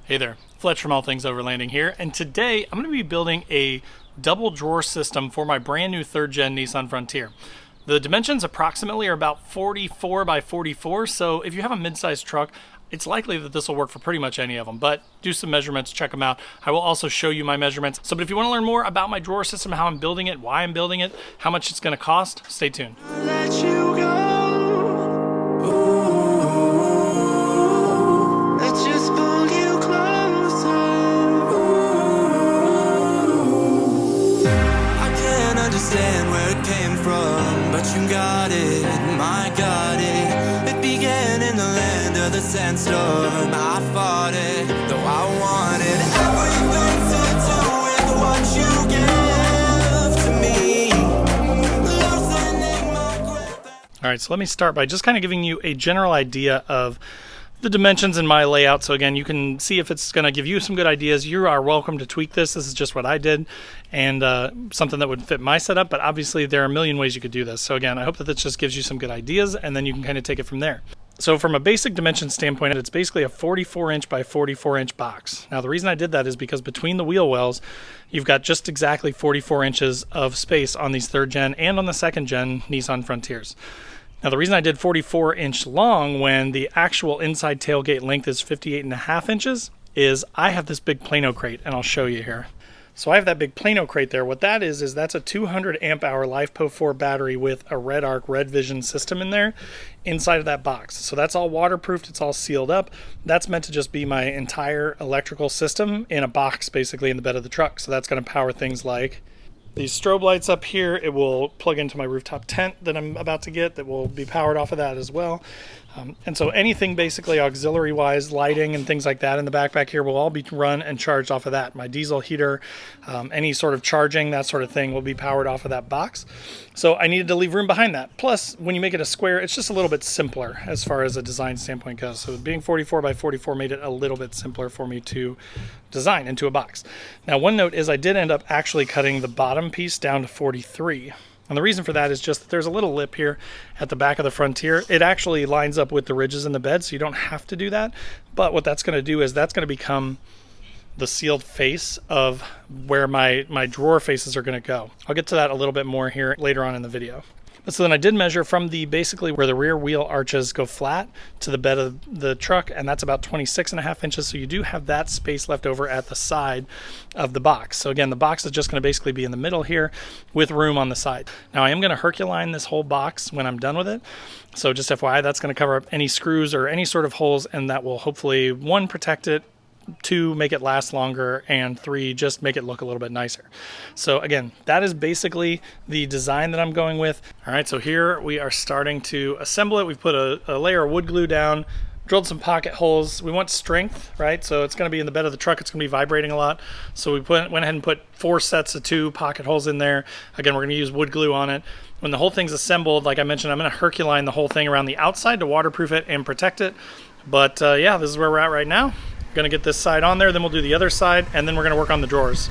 Hey there, Fletch from All Things Overlanding here, and today I'm going to be building a double drawer system for my brand new 3rd gen Nissan Frontier. The dimensions approximately are about 44 by 44, so if you have a mid-sized truck, it's likely that this will work for pretty much any of them, but do some measurements, check them out. I will also show you my measurements. But if you want to learn more about my drawer system, how I'm building it, why I'm building it, how much it's going to cost, stay tuned. Let you go. Let's just pull you closer. I can't understand where it came from, but you got it, my got it. It began in the land of the sandstorm. I fought it, though I wanted everything to do with what you give to me. Loosening my grip. All right, so let me start by just kind of giving you a general idea of the dimensions in my layout. So again, you can see if it's going to give you some good ideas. You are welcome to tweak this. This is just what I did and something that would fit my setup, but obviously there are a million ways you could do this. So again, I hope that this just gives you some good ideas and then you can kind of take it from there. So from a basic dimension standpoint, it's basically a 44-inch by 44-inch box. Now the reason I did that is because between the wheel wells, you've got just exactly 44 inches of space on these 3rd gen and on the 2nd gen Nissan Frontiers. Now the reason I did 44-inch long when the actual inside tailgate length is 58.5 inches is I have this big Plano crate, and I'll show you here. So I have that big Plano crate there. What that is that's a 200 amp hour LiFePO4 battery with a Red Arc Red Vision system in there inside of that box. So that's all waterproofed, it's all sealed up. That's meant to just be my entire electrical system in a box basically in the bed of the truck. So that's going to power things like these strobe lights up here. It will plug into my rooftop tent that I'm about to get that will be powered off of that as well. And so anything basically auxiliary wise, lighting and things like that in the backpack here will all be run and charged off of that. My diesel heater, any sort of charging, that sort of thing will be powered off of that box. So I needed to leave room behind that. Plus, when you make it a square, it's just a little bit simpler as far as a design standpoint goes. So being 44 by 44 made it a little bit simpler for me to design into a box. Now, one note is I did end up actually cutting the bottom piece down to 43. And the reason for that is just that there's a little lip here at the back of the Frontier. It actually lines up with the ridges in the bed, so you don't have to do that. But what that's going to do is that's going to become the sealed face of where my drawer faces are going to go. I'll get to that a little bit more here later on in the video. So then I did measure from the basically where the rear wheel arches go flat to the bed of the truck, and that's about 26.5 inches. So you do have that space left over at the side of the box. So again, the box is just going to basically be in the middle here with room on the side. Now I am going to Herculiner this whole box when I'm done with it. So just FYI, that's going to cover up any screws or any sort of holes, and that will hopefully, 1, protect it, 2, make it last longer, and 3, just make it look a little bit nicer. So again, that is basically the design that I'm going with. All right, so here we are starting to assemble it. We've put a layer of wood glue down, drilled some pocket holes. We want strength, right? So it's going to be in the bed of the truck. It's going to be vibrating a lot. So we went ahead and put 4 sets of 2 pocket holes in there. Again, we're going to use wood glue on it. When the whole thing's assembled, like I mentioned, I'm going to Herculiner the whole thing around the outside to waterproof it and protect it. But yeah, this is where we're at right now. Going to get this side on there, then we'll do the other side, and then we're going to work on the drawers.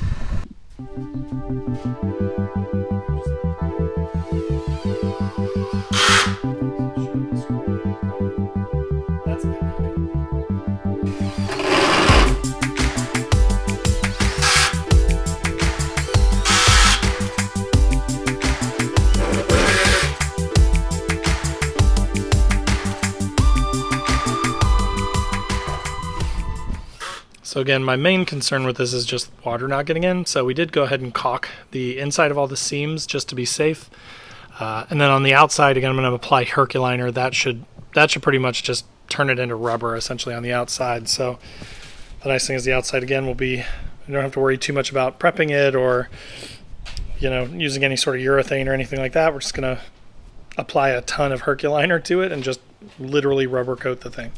So again, my main concern with this is just water not getting in. So we did go ahead and caulk the inside of all the seams just to be safe. And then on the outside, again, I'm going to apply Herculiner. That should pretty much just turn it into rubber essentially on the outside. So the nice thing is the outside again will be, you don't have to worry too much about prepping it or, you know, using any sort of urethane or anything like that. We're just going to apply a ton of Herculiner to it and just literally rubber coat the thing.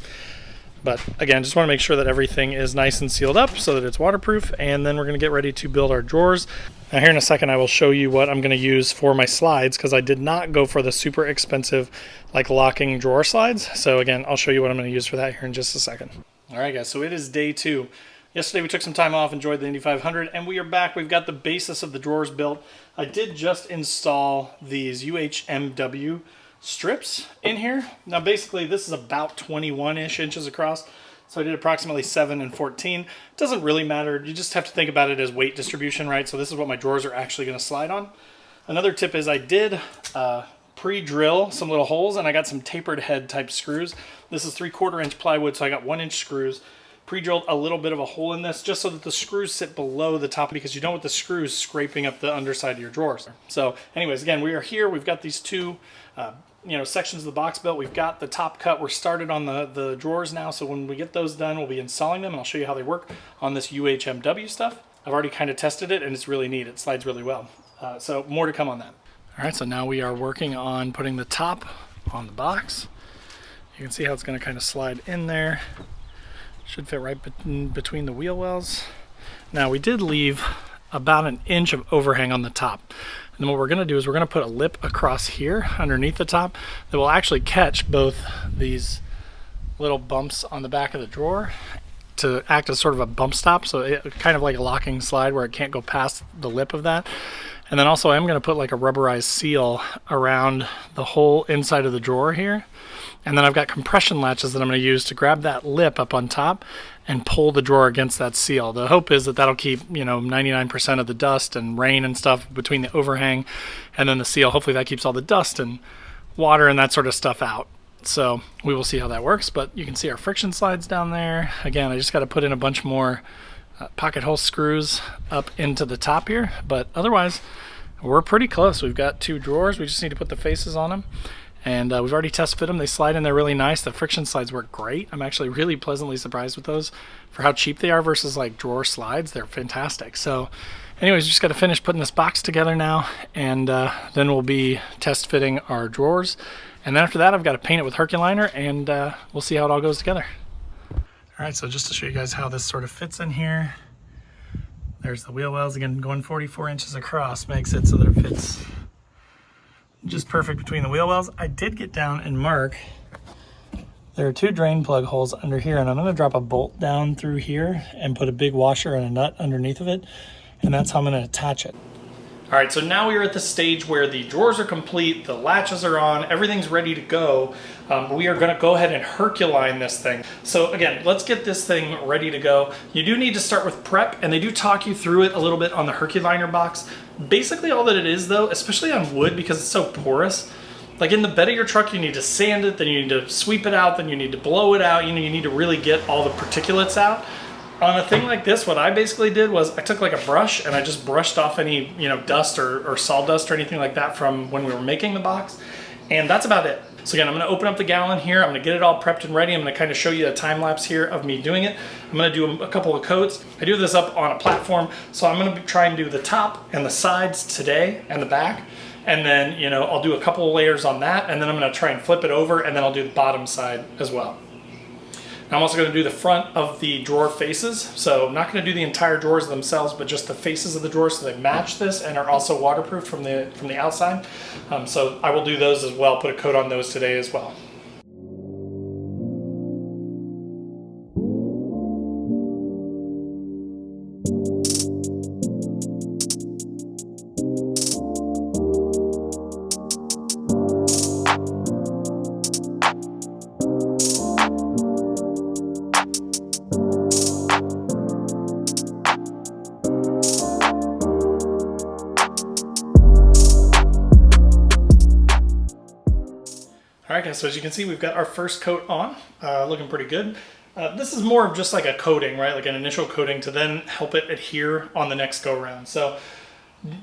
But again, just want to make sure that everything is nice and sealed up so that it's waterproof, and then we're going to get ready to build our drawers. Now here in a second I will show you what I'm going to use for my slides, because I did not go for the super expensive like locking drawer slides. So again, I'll show you what I'm going to use for that here in just a second. Alright guys, so it is day 2. Yesterday we took some time off, enjoyed the Indy 500, and we are back. We've got the basis of the drawers built. I did just install these UHMW strips in here. Now basically this is about 21-ish inches across. So I did approximately 7 and 14. Doesn't really matter. You just have to think about it as weight distribution, right? So this is what my drawers are actually going to slide on. Another tip is I did pre-drill some little holes, and I got some tapered head type screws. This is 3/4 inch plywood, so I got 1 inch screws. Pre-drilled a little bit of a hole in this just so that the screws sit below the top, because you don't want the screws scraping up the underside of your drawers. So anyways, again, we are here. We've got these two sections of the box built. We've got the top cut. We're started on the drawers now, so when we get those done, we'll be installing them, and I'll show you how they work on this UHMW stuff. I've already kind of tested it, and it's really neat. It slides really well. So more to come on that. All right, so now we are working on putting the top on the box. You can see how it's going to kind of slide in there. Should fit right between the wheel wells. Now we did leave about 1 inch of overhang on the top. And then what we're going to do is we're going to put a lip across here underneath the top that will actually catch both these little bumps on the back of the drawer to act as sort of a bump stop, so it kind of like a locking slide where it can't go past the lip of that. And then also I'm going to put like a rubberized seal around the whole inside of the drawer here. And then I've got compression latches that I'm going to use to grab that lip up on top and pull the drawer against that seal. The hope is that that'll keep, 99% of the dust and rain and stuff between the overhang and then the seal. Hopefully that keeps all the dust and water and that sort of stuff out. So we will see how that works, but you can see our friction slides down there. Again, I just got to put in a bunch more pocket hole screws up into the top here, but otherwise we're pretty close. We've got 2 drawers. We just need to put the faces on them. And we've already test fit them. They slide in there really nice. The friction slides work great. I'm actually really pleasantly surprised with those for how cheap they are versus like drawer slides. They're fantastic. So anyways, just got to finish putting this box together now, and then we'll be test fitting our drawers. And then after that, I've got to paint it with Herculiner, and we'll see how it all goes together. All right, so just to show you guys how this sort of fits in here. There's the wheel wells. Again, going 44 inches across makes it so that it fits just perfect between the wheel wells. I did get down and mark. There are 2 drain plug holes under here, and I'm going to drop a bolt down through here and put a big washer and a nut underneath of it, and that's how I'm going to attach it. All right, so now we're at the stage where the drawers are complete, the latches are on, everything's ready to go. We are going to go ahead and Herculine this thing. So again, let's get this thing ready to go. You do need to start with prep, and they do talk you through it a little bit on the Herculiner box. Basically all that it is though, especially on wood because it's so porous, like in the bed of your truck you need to sand it, then you need to sweep it out, then you need to blow it out, you need to really get all the particulates out. On a thing like this, what I basically did was I took like a brush and I just brushed off any dust or sawdust or anything like that from when we were making the box, and that's about it. So again, I'm going to open up the gallon here, I'm going to get it all prepped and ready, I'm going to kind of show you a time lapse here of me doing it. I'm going to do a couple of coats. I do this up on a platform, so I'm going to try and do the top and the sides today and the back, and then I'll do a couple of layers on that, and then I'm going to try and flip it over, and then I'll do the bottom side as well. I'm also going to do the front of the drawer faces, so I'm not going to do the entire drawers themselves, but just the faces of the drawers so they match this and are also waterproof from the outside. So I will do those as well, put a coat on those today as well. All right guys, so as you can see, we've got our first coat on, looking pretty good. This is more of just like a coating, right? Like an initial coating to then help it adhere on the next go round. So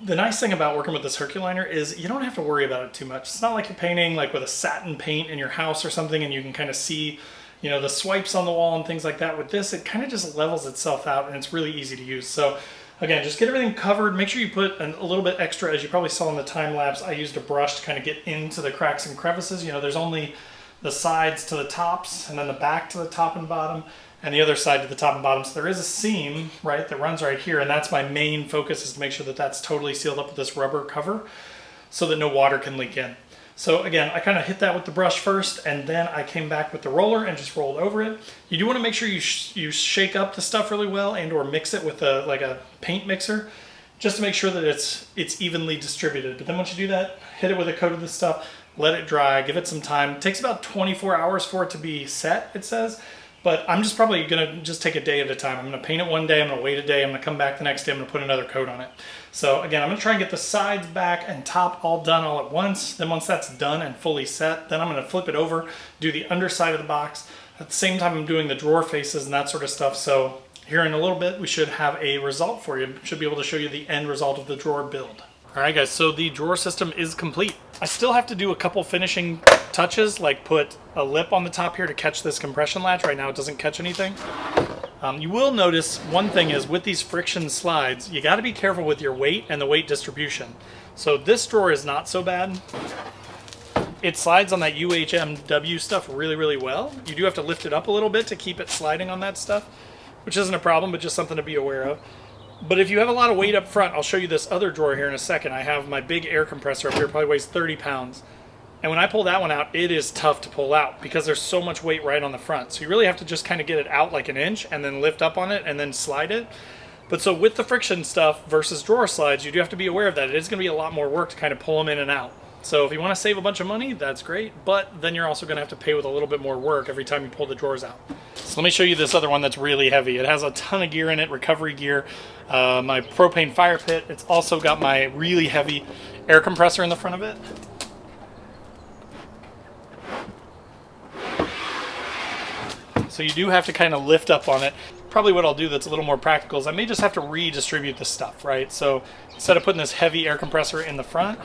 the nice thing about working with this Herculiner is you don't have to worry about it too much. It's not like you're painting like with a satin paint in your house or something and you can kind of see, the swipes on the wall and things like that. With this, it kind of just levels itself out and it's really easy to use. So again, just get everything covered. Make sure you put a little bit extra, as you probably saw in the time lapse. I used a brush to kind of get into the cracks and crevices. There's only the sides to the tops and then the back to the top and bottom and the other side to the top and bottom. So there is a seam, right, that runs right here, and that's my main focus, is to make sure that that's totally sealed up with this rubber cover so that no water can leak in. So again, I kind of hit that with the brush first, and then I came back with the roller and just rolled over it. You do want to make sure you shake up the stuff really well and or mix it with a paint mixer, just to make sure that it's evenly distributed. But then once you do that, hit it with a coat of this stuff, let it dry, give it some time. It takes about 24 hours for it to be set, it says. But I'm just probably going to take a day at a time. I'm going to paint it one day, I'm going to wait a day, I'm going to come back the next day, I'm going to put another coat on it. So again, I'm going to try and get the sides, back, and top all done all at once. Then once that's done and fully set, then I'm going to flip it over, do the underside of the box. At the same time, I'm doing the drawer faces and that sort of stuff. So here in a little bit, we should have a result for you. Should be able to show you the end result of the drawer build. All right, guys, so the drawer system is complete. I still have to do a couple finishing touches, like put a lip on the top here to catch this compression latch. Right now it doesn't catch anything. You will notice one thing is with these friction slides, you gotta be careful with your weight and the weight distribution. So this drawer is not so bad. It slides on that UHMW stuff really, really well. You do have to lift it up a little bit to keep it sliding on that stuff, which isn't a problem, but just something to be aware of. But if you have a lot of weight up front, I'll show you this other drawer here in a second. I have my big air compressor up here, probably weighs 30 pounds. And when I pull that one out, it is tough to pull out because there's so much weight right on the front. So you really have to just kind of get it out like an inch and then lift up on it and then slide it. But so with the friction stuff versus drawer slides, you do have to be aware of that. It is going to be a lot more work to kind of pull them in and out. So if you want to save a bunch of money, that's great. But then you're also going to have to pay with a little bit more work every time you pull the drawers out. So let me show you this other one that's really heavy. It has a ton of gear in it, recovery gear. My propane fire pit. It's also got my really heavy air compressor in the front of it. So you do have to kind of lift up on it. Probably what I'll do that's a little more practical is I may just have to redistribute the stuff, right? So instead of putting this heavy air compressor in the front,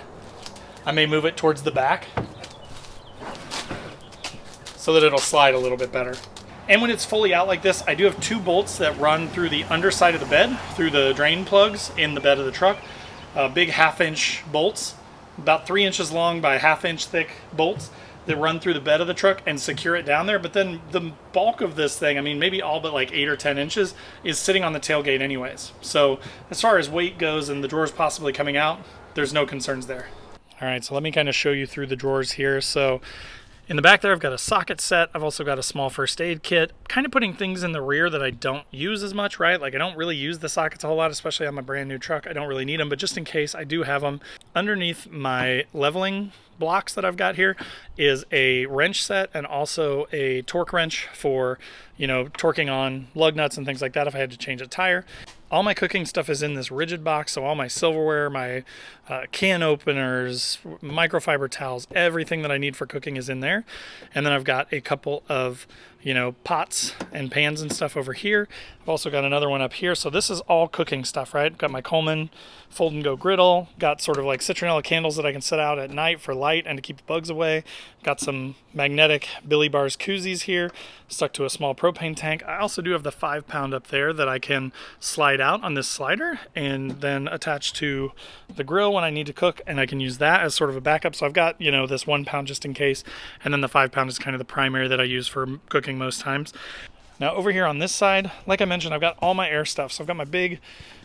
I may move it towards the back so that it'll slide a little bit better. And when it's fully out like this, I do have two bolts that run through the underside of the bed, through the drain plugs in the bed of the truck. Big 1/2-inch bolts, about 3 inches long by 1/2-inch thick bolts that run through the bed of the truck and secure it down there. But then the bulk of this thing, I mean, maybe all but like 8 or 10 inches, is sitting on the tailgate anyways. So as far as weight goes and the drawers possibly coming out, there's no concerns there. All right, so let me kind of show you through the drawers here. So in the back there, I've got a socket set. I've also got a small first aid kit, kind of putting things in the rear that I don't use as much, right? Like I don't really use the sockets a whole lot, especially on my brand new truck. I don't really need them, but just in case I do have them. Underneath my leveling blocks that I've got here is a wrench set and also a torque wrench for, you know, torquing on lug nuts and things like that if I had to change a tire. All my cooking stuff is in this rigid box, so all my silverware, my can openers, microfiber towels, everything that I need for cooking is in there. And then I've got a couple of, you know, pots and pans and stuff over here. I've also got another one up here. So this is all cooking stuff, right? Got my Coleman fold and go griddle, got sort of like citronella candles that I can set out at night for light and to keep the bugs away. Got some magnetic Billy Bars koozies here, stuck to a small propane tank. I also do have the 5-pound up there that I can slide out on this slider and then attach to the grill when I need to cook, and I can use that as sort of a backup. So I've got, you know, this 1 pound just in case, and then the 5-pound is kind of the primary that I use for cooking most times. Now over here on this side, like I mentioned, I've got all my air stuff. So I've got my big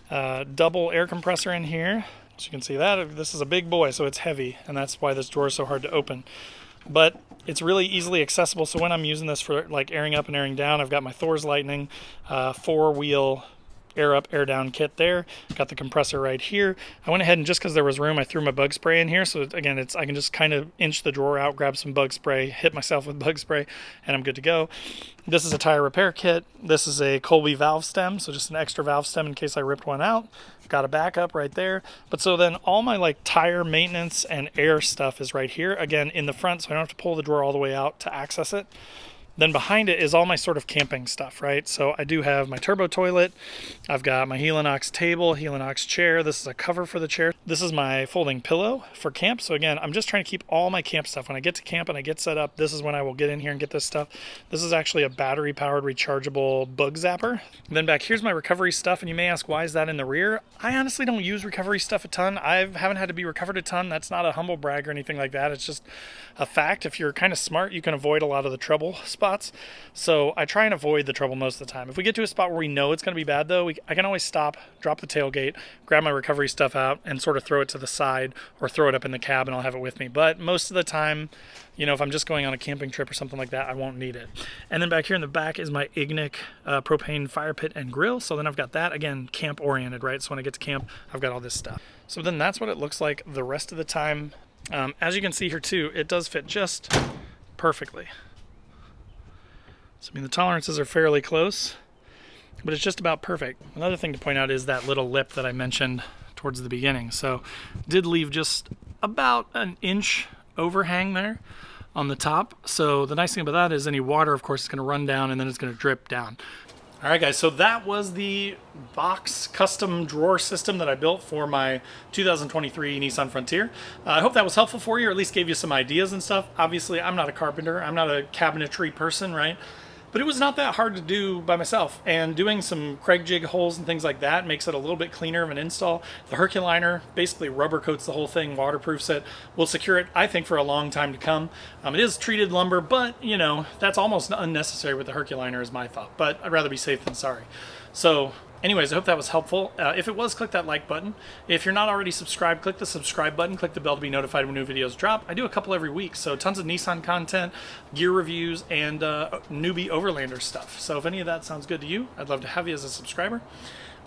double air compressor in here. So you can see that this is a big boy, so it's heavy, and that's why this drawer is so hard to open. But it's really easily accessible. So when I'm using this for like airing up and airing down, I've got my Thor's Lightning 4-wheel air up, air down kit there. Got the compressor right here. I went ahead and just because there was room, I threw my bug spray in here. So again, I can just kind of inch the drawer out, grab some bug spray, hit myself with bug spray, and I'm good to go. This is a tire repair kit. This is a Colby valve stem, so just an extra valve stem in case I ripped one out. Got a backup right there. But so then all my like tire maintenance and air stuff is right here, again in the front, so I don't have to pull the drawer all the way out to access it. Then behind it is all my sort of camping stuff, right? So I do have my turbo toilet. I've got my Helinox table, Helinox chair. This is a cover for the chair. This is my folding pillow for camp. So again, I'm just trying to keep all my camp stuff. When I get to camp and I get set up, this is when I will get in here and get this stuff. This is actually a battery-powered rechargeable bug zapper. And then back here's my recovery stuff, and you may ask, why is that in the rear? I honestly don't use recovery stuff a ton. I haven't had to be recovered a ton. That's not a humble brag or anything like that. It's just a fact. If you're kind of smart, you can avoid a lot of the trouble spots. So I try and avoid the trouble most of the time. If we get to a spot where we know it's going to be bad though, I can always stop, drop the tailgate, grab my recovery stuff out and sort of throw it to the side or throw it up in the cab and I'll have it with me. But most of the time, you know, if I'm just going on a camping trip or something like that, I won't need it. And then back here in the back is my Ignic propane fire pit and grill. So then I've got that, again, camp oriented, right? So when I get to camp, I've got all this stuff. So then that's what it looks like the rest of the time. As you can see here too, it does fit just perfectly. So I mean the tolerances are fairly close, but it's just about perfect. Another thing to point out is that little lip that I mentioned towards the beginning. So did leave just about an inch overhang there on the top. So the nice thing about that is any water, of course, is going to run down and then it's going to drip down. All right, guys, so that was the box custom drawer system that I built for my 2023 Nissan Frontier. I hope that was helpful for you, or at least gave you some ideas and stuff. Obviously, I'm not a carpenter. I'm not a cabinetry person, right? But it was not that hard to do by myself, and doing some Craig jig holes and things like that makes it a little bit cleaner of an install. The Herculiner basically rubber coats the whole thing, waterproofs it, will secure it, I think, for a long time to come. It is treated lumber, but, you know, that's almost unnecessary with the Herculiner is my thought, but I'd rather be safe than sorry. So anyways, I hope that was helpful. If it was, click that like button. If you're not already subscribed, click the subscribe button. Click the bell to be notified when new videos drop. I do a couple every week, so tons of Nissan content, gear reviews, and newbie Overlander stuff. So if any of that sounds good to you, I'd love to have you as a subscriber.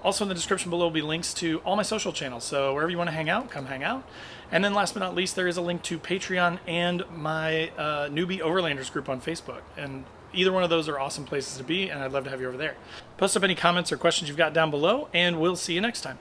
Also in the description below will be links to all my social channels, so wherever you want to hang out, come hang out. And then last but not least, there is a link to Patreon and my newbie Overlanders group on Facebook. And either one of those are awesome places to be, and I'd love to have you over there. Post up any comments or questions you've got down below, and we'll see you next time.